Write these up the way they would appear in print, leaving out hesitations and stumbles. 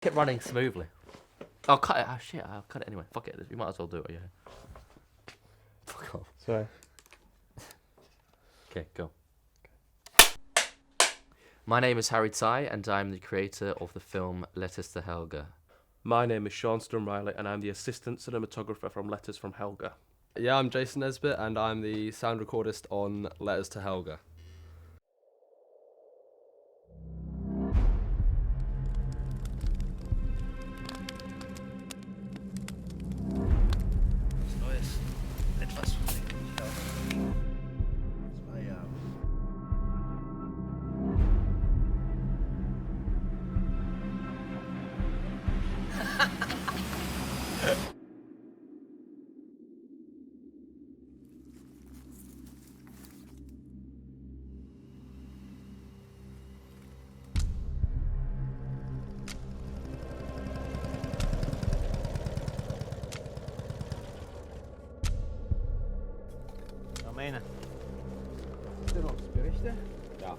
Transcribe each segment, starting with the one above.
Kept running smoothly. I'll cut it. Oh shit! I'll cut it anyway. Fuck it. You might as well do it. Yeah. Fuck off. Sorry. Okay, go. My name is Harry Tsai, and I'm the creator of the film Letters to Helga. My name is Sean Sturmriley, and I'm the assistant cinematographer from Letters from Helga. Yeah, I'm Jason Nesbitt, and I'm the sound recordist on Letters to Helga. Neues. Etwas von den 2 Jahre. Domäne. Stimmungsberichte? Ja.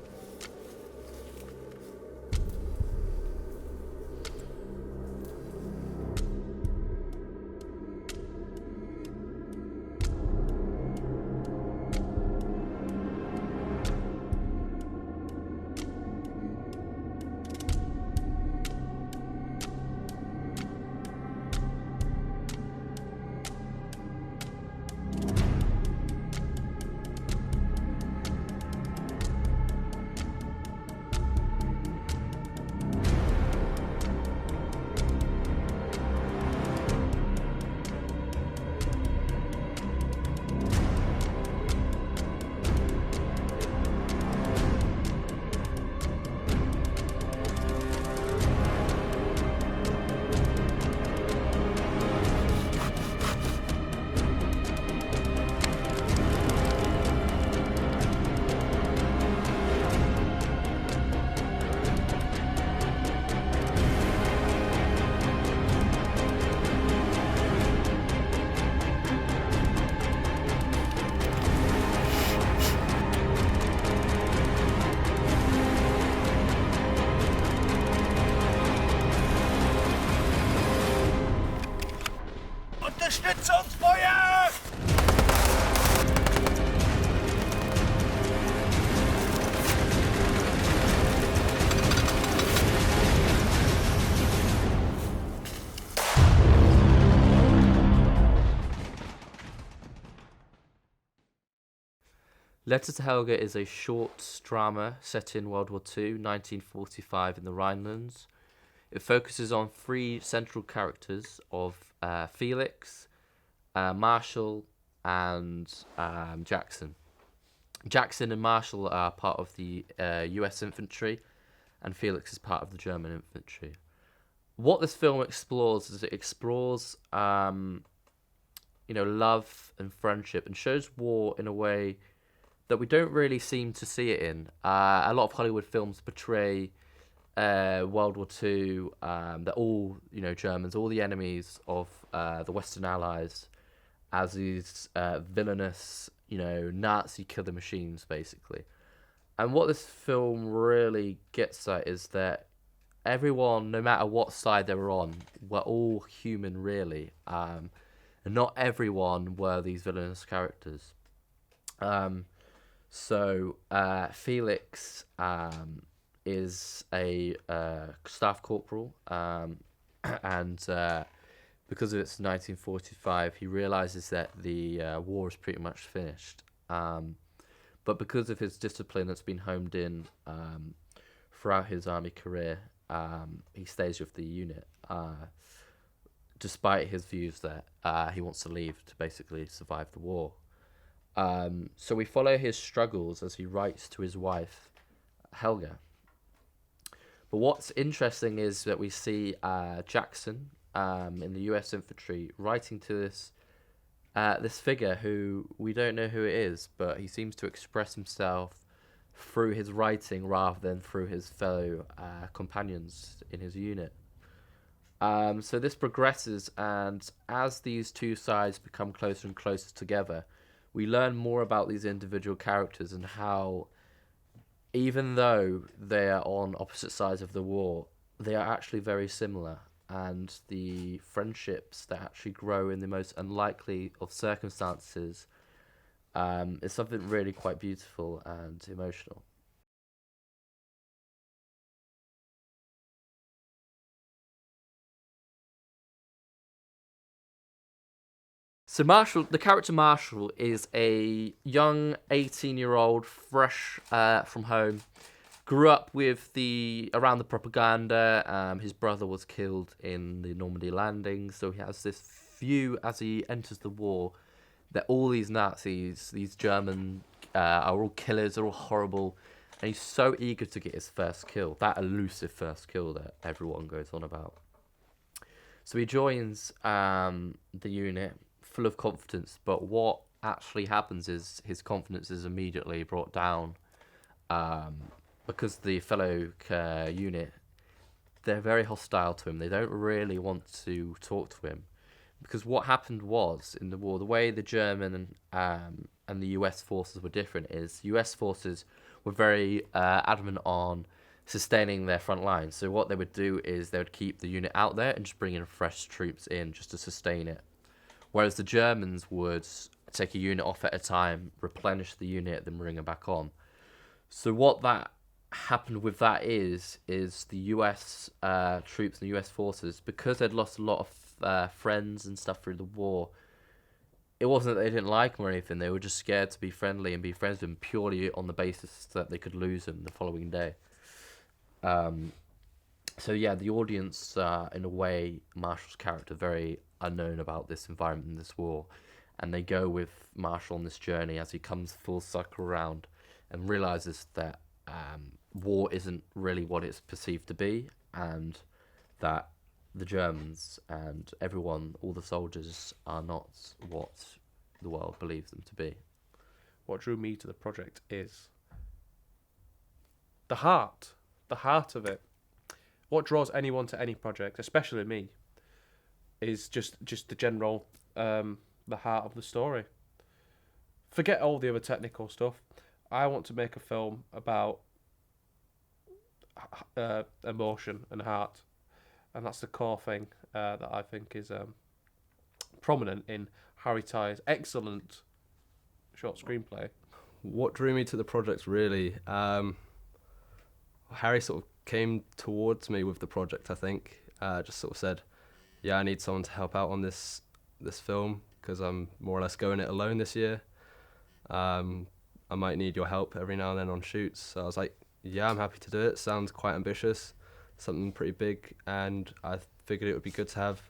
Unterstützungsfeuer! Letters to Helga is a short drama set in World War II, 1945, in the Rhinelands. It focuses on three central characters of Felix, Marshall, and Jackson. Jackson and Marshall are part of the US infantry, and Felix is part of the German infantry. What this film explores is it explores, love and friendship, and shows war in a way that we don't really seem to see it in. A lot of Hollywood films portray World War II, that all Germans, all the enemies of the Western Allies, as these villainous, Nazi killer machines, basically. And what this film really gets at is that everyone, no matter what side they were on, were all human, really, and not everyone were these villainous characters. So Felix is a staff corporal, and because it's 1945, he realizes that the war is pretty much finished. But because of his discipline that's been honed in throughout his army career, he stays with the unit, despite his views that he wants to leave to basically survive the war. So we follow his struggles as he writes to his wife, Helga. But what's interesting is that we see Jackson in the US infantry writing to this figure who we don't know who it is, but he seems to express himself through his writing rather than through his fellow companions in his unit. So this progresses, and as these two sides become closer and closer together, we learn more about these individual characters and how, even though they are on opposite sides of the war, they are actually very similar, and the friendships that actually grow in the most unlikely of circumstances is something really quite beautiful and emotional. So Marshall, the character Marshall, is a young 18-year-old, fresh from home. Grew up with around the propaganda. His brother was killed in the Normandy landing, so he has this view as he enters the war that all these Nazis, these German, are all killers, are all horrible, and he's so eager to get his first kill, that elusive first kill that everyone goes on about. So he joins the unit full of confidence, but what actually happens is his confidence is immediately brought down because the fellow unit, they're very hostile to him. They don't really want to talk to him because what happened was in the war, the way the German and the US forces were different is US forces were very adamant on sustaining their front line. So what they would do is they would keep the unit out there and just bring in fresh troops in just to sustain it. Whereas the Germans would take a unit off at a time, replenish the unit, then bring it back on. So what that happened with that is the US troops and the US forces, because they'd lost a lot of friends and stuff through the war, it wasn't that they didn't like them or anything. They were just scared to be friendly and be friends with them purely on the basis that they could lose them the following day. So yeah, the audience, in a way, Marshall's character, very unknown about this environment and this war, and they go with Marshall on this journey as he comes full circle around and realizes that war isn't really what it's perceived to be, and that the Germans and everyone, all the soldiers, are not what the world believes them to be. What drew me to the project is the heart of it. What draws anyone to any project, especially me, is just the general, the heart of the story. Forget all the other technical stuff. I want to make a film about emotion and heart, and that's the core thing that I think is prominent in Harry Ty's excellent short screenplay. What drew me to the project really? Harry sort of came towards me with the project, I think. Just sort of said, yeah, I need someone to help out on this film because I'm more or less going it alone this year. I might need your help every now and then on shoots. So I was like, yeah, I'm happy to do it. Sounds quite ambitious, something pretty big, and I figured it would be good to have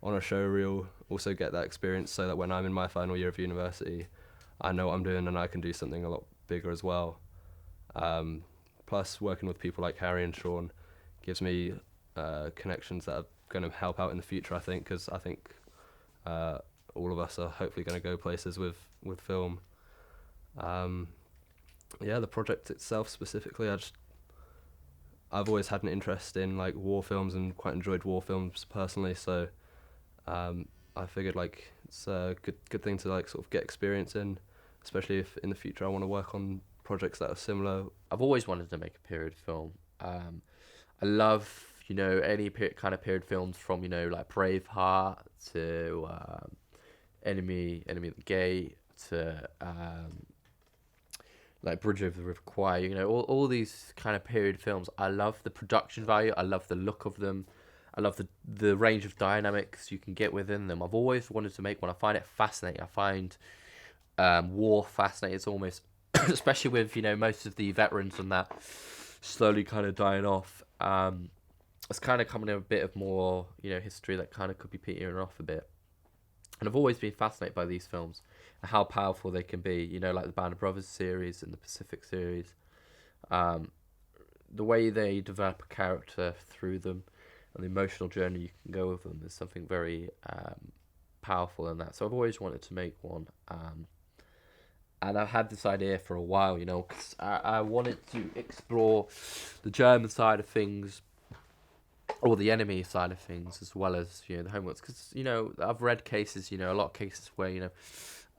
on a show reel, also get that experience so that when I'm in my final year of university, I know what I'm doing and I can do something a lot bigger as well. Plus, working with people like Harry and Sean gives me connections that are going to help out in the future, I think, because I think all of us are hopefully going to go places with film. Yeah, the project itself specifically, I've always had an interest in like war films and quite enjoyed war films personally, so I figured like it's a good thing to like sort of get experience in, especially if in the future I want to work on projects that are similar. I've always wanted to make a period film. I love, any kind of period films from, like Braveheart to Enemy at the Gate to like Bridge over the River Kwai, all these kind of period films. I love the production value. I love the look of them. I love the range of dynamics you can get within them. I've always wanted to make one. I find it fascinating. I find war fascinating. It's almost, especially with, most of the veterans and that slowly kind of dying off. It's kind of coming in a bit of more, history that kind of could be petering off a bit. And I've always been fascinated by these films and how powerful they can be, like the Band of Brothers series and the Pacific series. The way they develop a character through them and the emotional journey you can go with them is something very powerful in that. So I've always wanted to make one. And I've had this idea for a while, because I wanted to explore the German side of things, or the enemy side of things, as well as, the home ones. Because, I've read cases, a lot of cases where,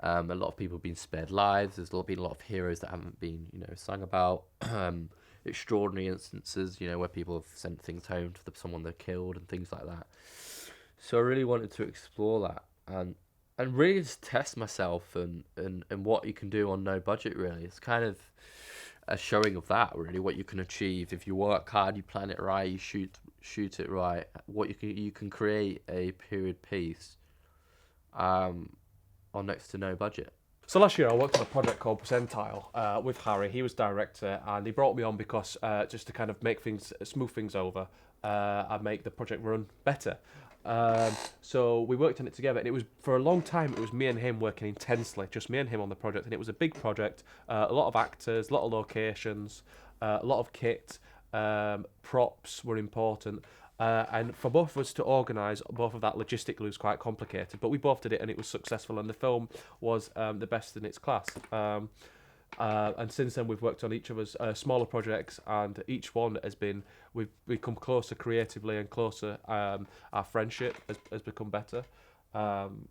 a lot of people have been spared lives. There's been a lot of heroes that haven't been, sung about. extraordinary instances, you know, where people have sent things home to someone they killed and things like that. So I really wanted to explore that and really just test myself and what you can do on no budget. Really, it's kind of a showing of that. Really, what you can achieve if you work hard, you plan it right, you shoot it right. What you can create a period piece, on next to no budget. So last year I worked on a project called Percentile with Harry. He was director, and he brought me on because just to kind of make things smooth things over, and make the project run better. So we worked on it together, and it was for a long time. It was me and him working intensely, just me and him on the project, and it was a big project. A lot of actors, a lot of locations, a lot of kit. Props were important. And for both of us to organise both of that logistically was quite complicated, but we both did it and it was successful, and the film was the best in its class. And since then we've worked on each of us smaller projects, and each one we've become closer creatively and closer. Our friendship has become better. And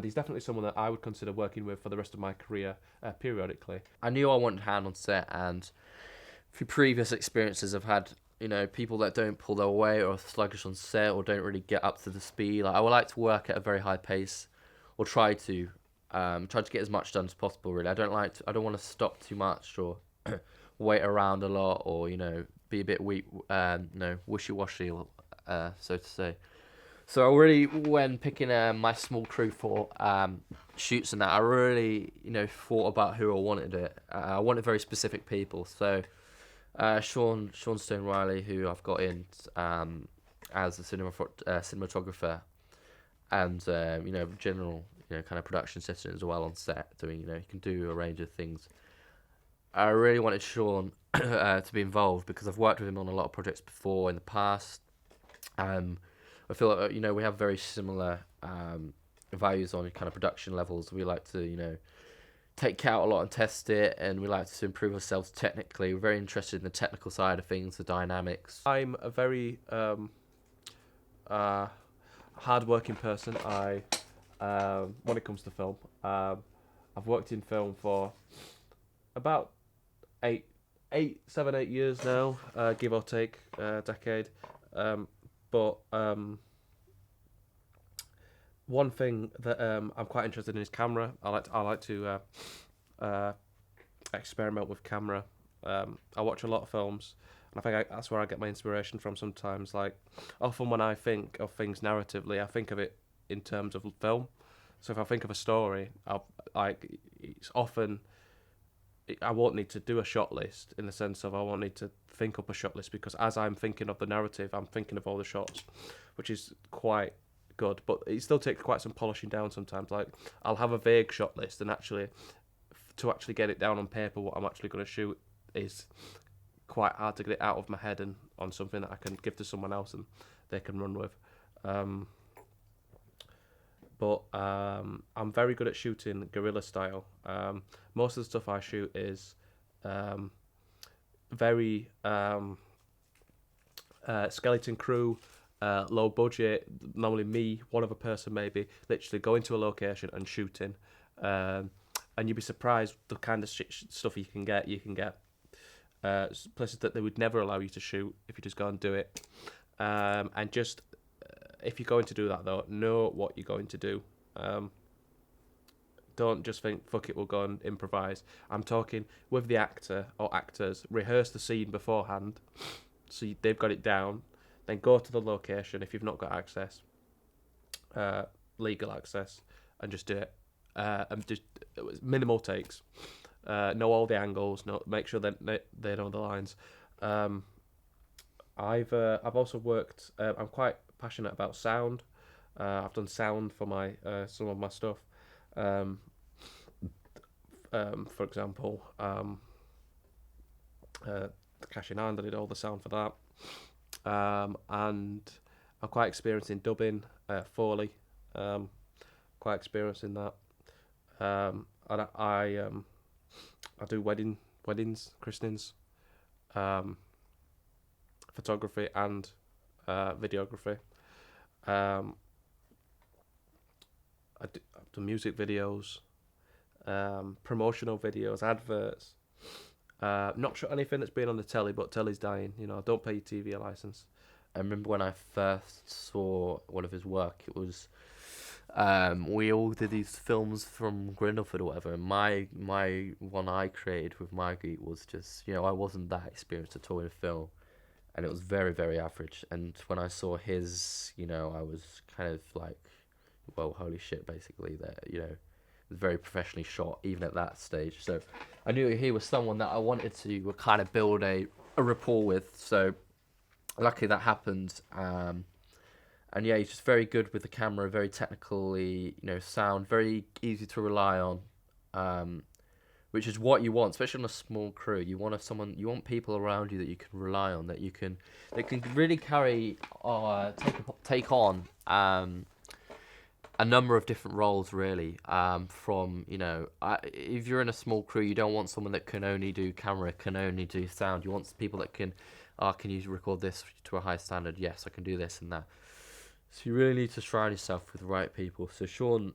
he's definitely someone that I would consider working with for the rest of my career periodically. I knew I wanted hand on set, and through previous experiences I've had, you know, people that don't pull their weight or are sluggish on set or don't really get up to the speed. Like, I would like to work at a very high pace, or try to get as much done as possible. Really, I don't want to stop too much or wait around a lot, or, you know, be a bit weak, wishy-washy, so to say. So I really, when picking my small crew for shoots and that, I really, you know, thought about who I wanted it. I wanted very specific people. So Sean Stone Riley, who I've got in as a cinematographer, and you know, general, you know, kind of production assistant as well on set, doing, you know, he can do a range of things. I really wanted Sean to be involved because I've worked with him on a lot of projects before in the past. I feel like, you know, we have very similar values on kind of production levels. We like to, you know, take out a lot and test it, and we like to improve ourselves technically. We're very interested in the technical side of things, the dynamics. I'm a very hard-working person. When it comes to film, I've worked in film for about 8 years now, give or take a decade. But one thing that I'm quite interested in is camera. I like to experiment with camera. I watch a lot of films, and I think that's where I get my inspiration from sometimes. Like, often when I think of things narratively, I think of it in terms of film. So if I think of a story, it's often, I won't need to do a shot list, in the sense of I won't need to think up a shot list, because as I'm thinking of the narrative, I'm thinking of all the shots, which is quite good. But it still takes quite some polishing down sometimes. Like, I'll have a vague shot list, and to actually get it down on paper what I'm actually going to shoot is quite hard to get it out of my head and on something that I can give to someone else and they can run with. But I'm very good at shooting guerrilla style. Most of the stuff I shoot is very skeleton crew, low budget. Normally me, one other person maybe, literally going to a location and shooting. And you'd be surprised the kind of stuff you can get. You can get places that they would never allow you to shoot if you just go and do it. And just, if you're going to do that though, know what you're going to do. Don't just think, fuck it, we'll go and improvise. I'm talking with the actor or actors, rehearse the scene beforehand, so they've got it down, then go to the location if you've not got access, legal access, and just do it. And just minimal takes. Know all the angles. Make sure that they know the lines. I've also worked. I'm quite passionate about sound. I've done sound for my some of my stuff. For example, Cash in Hand, I did all the sound for that. And I'm quite experienced in dubbing, Foley. Quite experienced in that. And I do weddings, christenings, photography and videography. I've done music videos, promotional videos, adverts, Not sure anything that's been on the telly, but telly's dying. You know, don't pay your TV a license. I remember when I first saw one of his work, it was we all did these films from Grindelwald or whatever. And my one I created with Margit was just, I wasn't that experienced at all in film, and it was very, very average. And when I saw his, I was kind of like, well, holy shit, basically, that, it was very professionally shot, even at that stage. So I knew he was someone that I wanted to kind of build a rapport with. So luckily that happened. And yeah, he's just very good with the camera, very technically, sound, very easy to rely on, which is what you want, especially on a small crew. You want people around you that you can rely on, that can really carry, take on, a number of different roles, really. If you're in a small crew, you don't want someone that can only do camera, can only do sound. You want people that can you record this to a high standard? Yes, I can do this and that. So you really need to surround yourself with the right people. So Sean,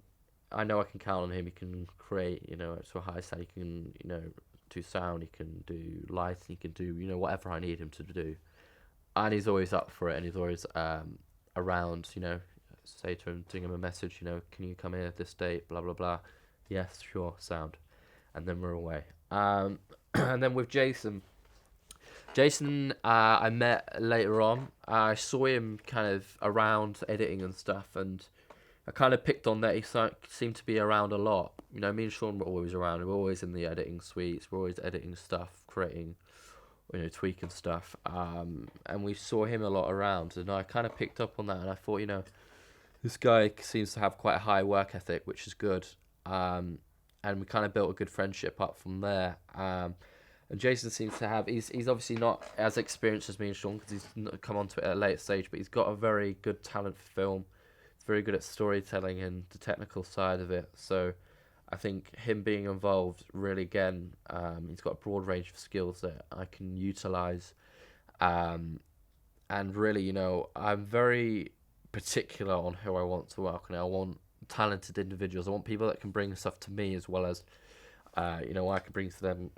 I know I can count on him. He can create, to a high standard. He can, do sound. He can do lighting. He can do, whatever I need him to do. And he's always up for it. And he's always around, say to him, sing him a message, can you come here this date, blah, blah, blah. Yes, sure, sound. And then we're away. And then with Jason, I met later on. I saw him kind of around editing and stuff, and I kind of picked on that he seemed to be around a lot. Me and Sean were always around. We were always in the editing suites. We're always editing stuff, creating, tweaking stuff. And we saw him a lot around, and I kind of picked up on that, and I thought, this guy seems to have quite a high work ethic, which is good. And we kind of built a good friendship up from there. And Jason seems to have, he's obviously not as experienced as me and Sean, because he's come onto it at a later stage, but he's got a very good talent for film. He's very good at storytelling and the technical side of it. So I think him being involved really, again, he's got a broad range of skills that I can utilise. And really, I'm very particular on who I want to work on. I want talented individuals. I want people that can bring stuff to me as well as I can bring to them.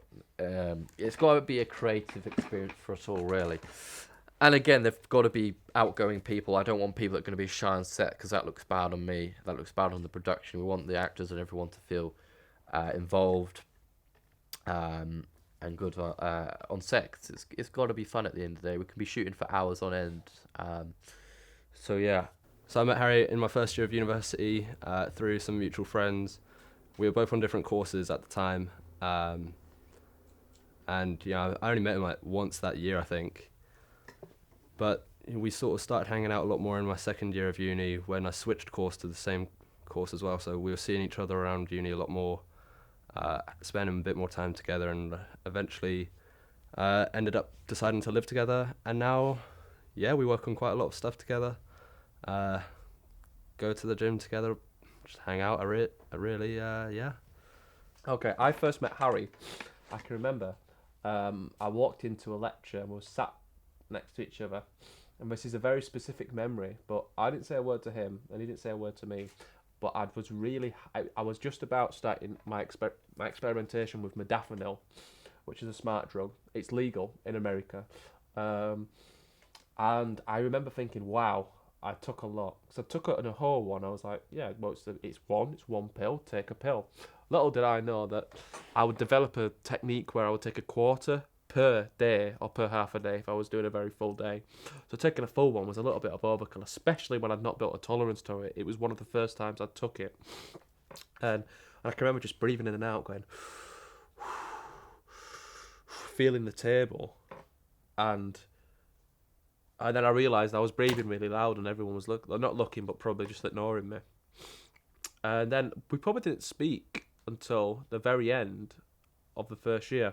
It's got to be a creative experience for us all, really. And again, they've got to be outgoing people. I don't want people that are going to be shy on set, because that looks bad on me. That looks bad on the production. We want the actors and everyone to feel involved and good on set. 'Cause it's got to be fun at the end of the day. We can be shooting for hours on end. So yeah. So I met Harry in my first year of university through some mutual friends. We were both on different courses at the time, and I only met him like once that year, I think. But we sort of started hanging out a lot more in my second year of uni, when I switched course to the same course as well. So we were seeing each other around uni a lot more, spending a bit more time together, and eventually ended up deciding to live together. And now, we work on quite a lot of stuff together. Go to the gym together. Just hang out. I really, yeah. Okay, I first met Harry. I can remember. I walked into a lecture and we were sat next to each other, and this is a very specific memory. But I didn't say a word to him, and he didn't say a word to me. But I was just about starting my experimentation with modafinil, which is a smart drug. It's legal in America, and I remember thinking, wow. I took a lot. So I took it in a whole one. I was like, yeah, well, it's one pill, take a pill. Little did I know that I would develop a technique where I would take a quarter per day or per half a day if I was doing a very full day. So taking a full one was a little bit of overkill, especially when I'd not built a tolerance to it. It was one of the first times I took it. And I can remember just breathing in and out, going, feeling the table. And then I realised I was breathing really loud, and everyone was not looking, but probably just ignoring me. And then we probably didn't speak until the very end of the first year.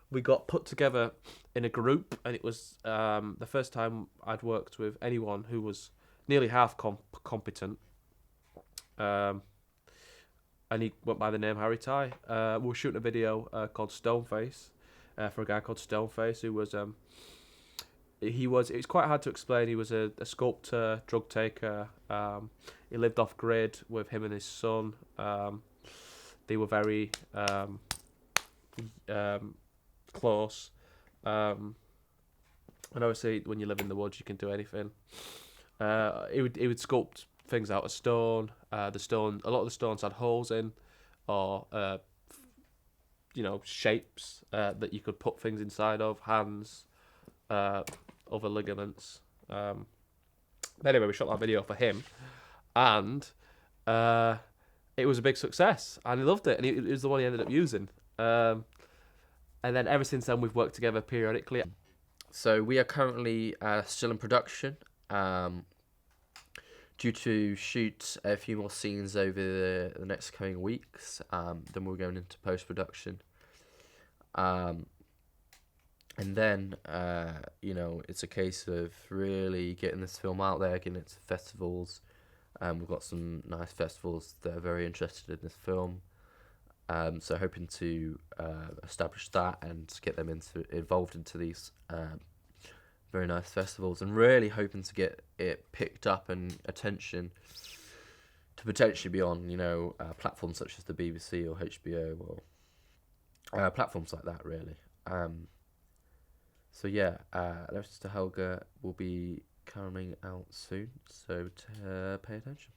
We got put together in a group, and it was the first time I'd worked with anyone who was nearly half competent. And he went by the name Harry Ty. We were shooting a video called Stoneface for a guy called Stoneface, who was... it was quite hard to explain. He was a sculptor, drug taker. He lived off grid with him and his son. They were very close. And obviously, when you live in the woods, you can do anything. He would sculpt things out of stone. A lot of the stones had holes in, or shapes that you could put things inside of, hands, other ligaments. But anyway, we shot that video for him, and it was a big success, and he loved it, and it was the one he ended up using. And then ever since then, we've worked together periodically. So we are currently still in production. Due to shoot a few more scenes over the next coming weeks, then we're going into post-production. And then, it's a case of really getting this film out there, getting it to festivals. We've got some nice festivals that are very interested in this film. So hoping to establish that and get them involved into these very nice festivals, and really hoping to get it picked up and attention to potentially be on, platforms such as the BBC or HBO or platforms like that, really. So yeah, Letters to Helga will be coming out soon, so pay attention.